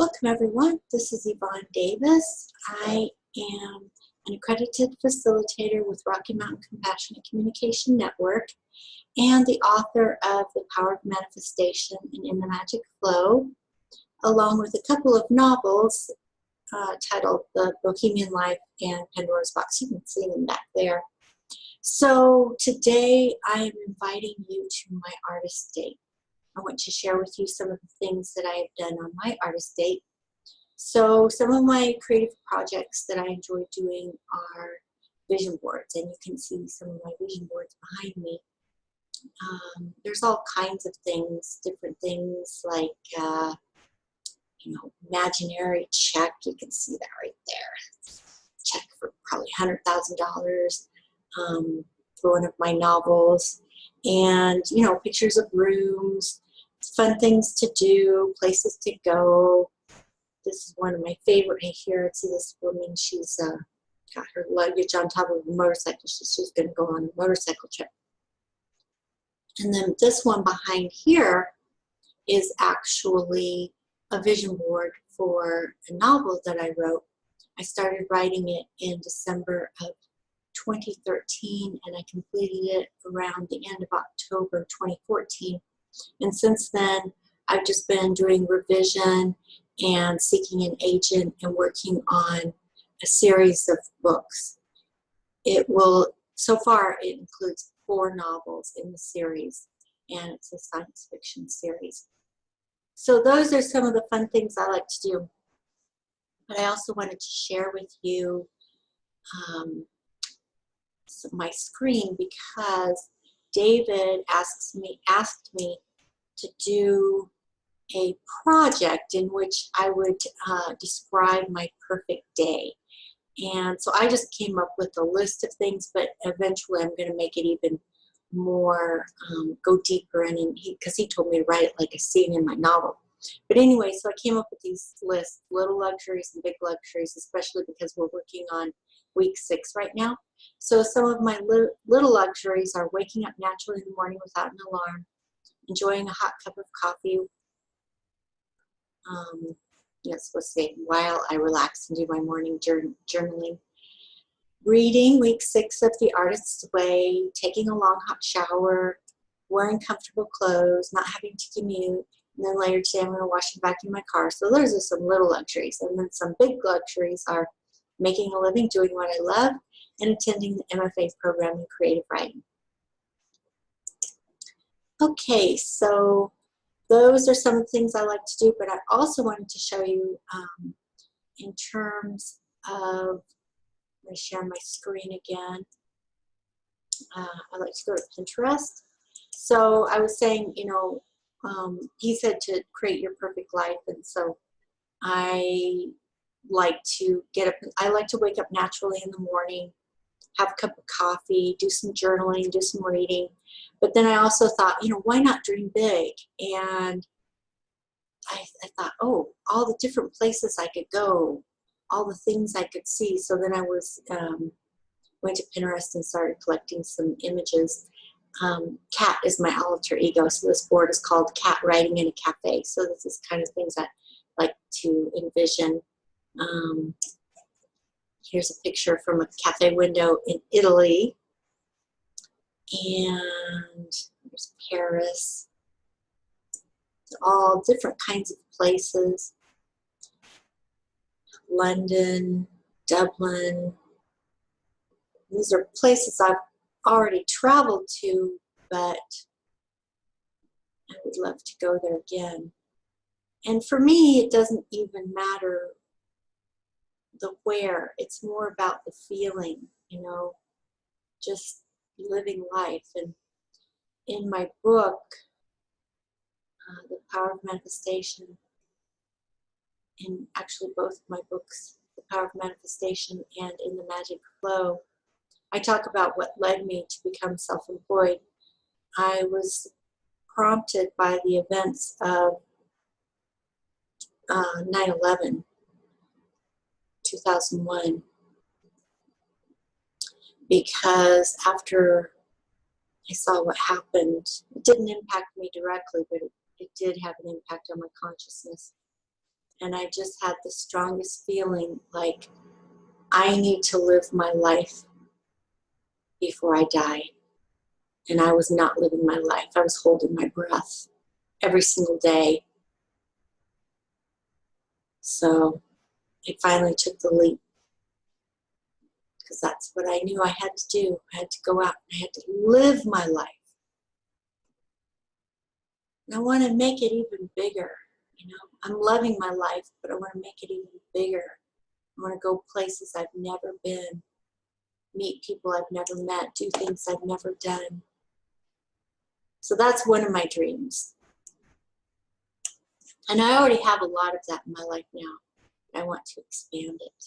Welcome everyone, this is Yvonne Davis. I am an accredited facilitator with Rocky Mountain Compassionate Communication Network and the author of The Power of Manifestation and In the Magic Flow, along with a couple of novels titled The Bohemian Life and Pandora's Box. You can see them back there. So today I am inviting you to my artist date. I want to share with you some of the things that I have done on my artist date. So some of my creative projects that I enjoy doing are vision boards, and you can see some of my vision boards behind me. There's all kinds of things, different things like, imaginary check. You can see that right there. Check for probably $100,000 for one of my novels. And, pictures of rooms, fun things to do, places to go. This is one of my favorite here. See this woman, she's got her luggage on top of a motorcycle. She's going to go on a motorcycle trip. And then this one behind here is actually a vision board for a novel that I wrote. I started writing it in December of 2013, and I completed it around the end of October 2014. And since then, I've just been doing revision and seeking an agent and working on a series of books. So far, it includes 4 novels in the series, and it's a science fiction series. So those are some of the fun things I like to do. But I also wanted to share with you my screen, because David asked me to do a project in which I would describe my perfect day. And so I just came up with a list of things, but eventually I'm going to make it even more, go deeper in, because he told me to write it like a scene in my novel. But anyway, so I came up with these lists, little luxuries and big luxuries, especially because we're working on week 6 right now. So some of my little luxuries are waking up naturally in the morning without an alarm, enjoying a hot cup of coffee, while I relax and do my morning journaling. Reading week 6 of The Artist's Way, taking a long hot shower, wearing comfortable clothes, not having to commute, and then later today I'm going to wash and vacuum my car. So those are some little luxuries. And then some big luxuries are making a living doing what I love and attending the MFA program in creative writing. Okay, so those are some of the things I like to do, but I also wanted to show you in terms of, I'm going to share my screen again. I like to go to Pinterest. So I was saying, he said to create your perfect life, and so I like to wake up naturally in the morning, have a cup of coffee, do some journaling, do some reading. But then I also thought, why not dream big? And I thought, oh, all the different places I could go, all the things I could see. So then I went to Pinterest and started collecting some images. Cat is my alter ego, so this board is called Cat Writing in a Cafe. So this is kind of things I like to envision. Here's a picture from a cafe window in Italy. And there's Paris. All different kinds of places. London, Dublin. These are places I've already traveled to, but I would love to go there again. And for me, it doesn't even matter the where. It's more about the feeling, just living life. And in my book, The Power of Manifestation, in actually both of my books, The Power of Manifestation and In the Magic Flow, I talk about what led me to become self-employed. I was prompted by the events of 9/11, 2001, because after I saw what happened, it didn't impact me directly, but it did have an impact on my consciousness. And I just had the strongest feeling like I need to live my life before I die. And I was not living my life. I was holding my breath every single day. So I finally took the leap, because that's what I knew I had to do. I had to go out and I had to live my life. And I want to make it even bigger. You know, I'm loving my life, but I want to make it even bigger. I want to go places I've never been, meet people I've never met, do things I've never done. So that's one of my dreams. And I already have a lot of that in my life now. I want to expand it.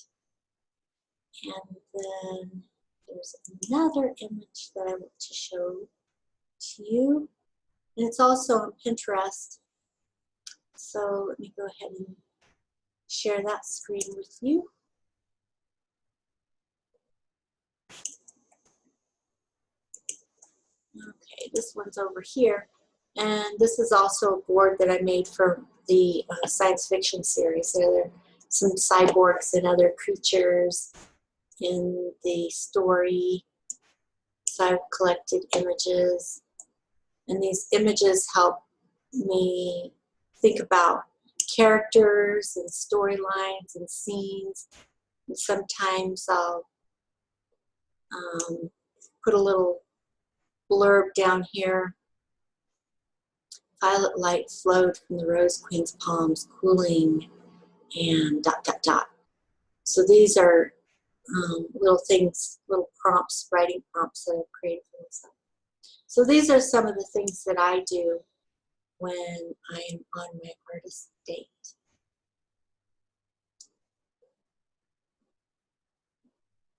And then there's another image that I want to show to you. And it's also on Pinterest. So let me go ahead and share that screen with you. Okay, this one's over here. And this is also a board that I made for the science fiction series. There are some cyborgs and other creatures in the story. So I've collected images. And these images help me think about characters and storylines and scenes. And sometimes I'll put a little blurb down here. Violet light flowed from the rose queen's palms, cooling, and dot, dot, dot. So these are little things, little prompts, writing prompts that I've created for myself. So these are some of the things that I do when I am on my artist date.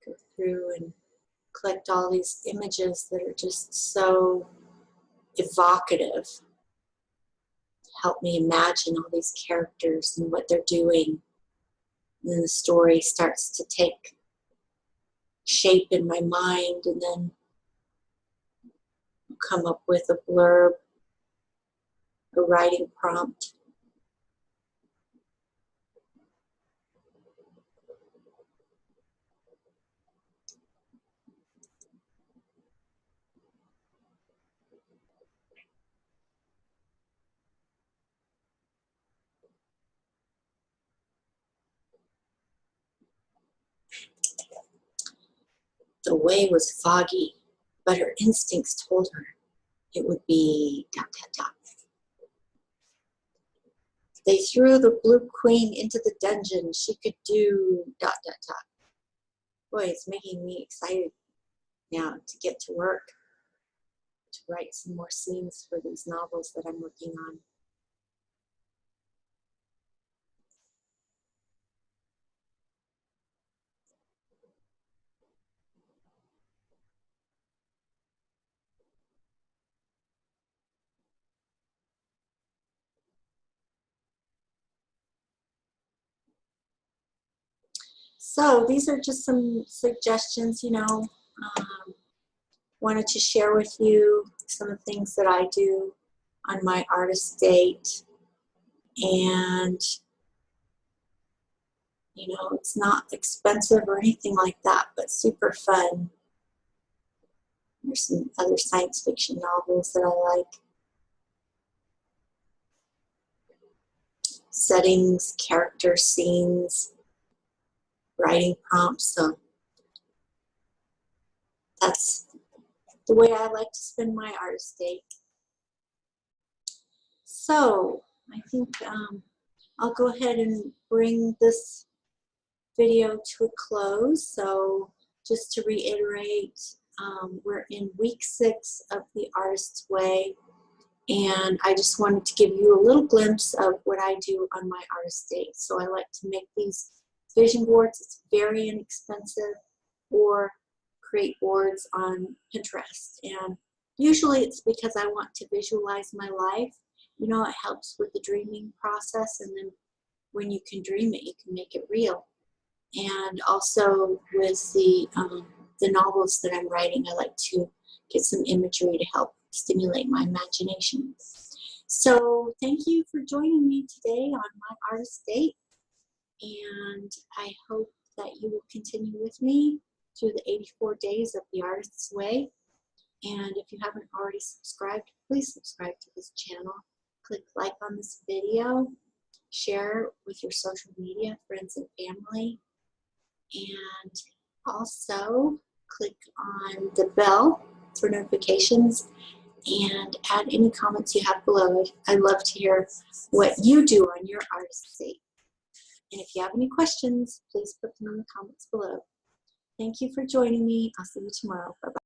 Go through and collect all these images that are just so evocative. Help me imagine all these characters and what they're doing. And then the story starts to take shape in my mind, and then I'll come up with a blurb, a writing prompt. The way was foggy, but her instincts told her it would be dot, dot, dot. They threw the blue queen into the dungeon. She could do dot, dot, dot. Boy, it's making me excited now to get to work, to write some more scenes for these novels that I'm working on. So these are just some suggestions, you know. Wanted to share with you some of the things that I do on my artist date. And, you know, it's not expensive or anything like that, but super fun. There's some other science fiction novels that I like. Settings, character scenes, writing prompts. So that's the way I like to spend my artist date. So I think I'll go ahead and bring this video to a close. So just to reiterate, we're in week 6 of the Artist's Way, and I just wanted to give you a little glimpse of what I do on my artist date. So I like to make these vision boards. It's very inexpensive, or create boards on Pinterest. And usually it's because I want to visualize my life. You know, it helps with the dreaming process, and then when you can dream it, you can make it real. And also with the novels that I'm writing, I like to get some imagery to help stimulate my imagination. So thank you for joining me today on my artist date, and I hope that you will continue with me through the 84 days of the Artist's Way. And if you haven't already subscribed, please subscribe to this channel. Click like on this video, share with your social media, friends and family, and also click on the bell for notifications and add any comments you have below. I'd love to hear what you do on your artist's date. And if you have any questions, please put them in the comments below. Thank you for joining me. I'll see you tomorrow. Bye-bye.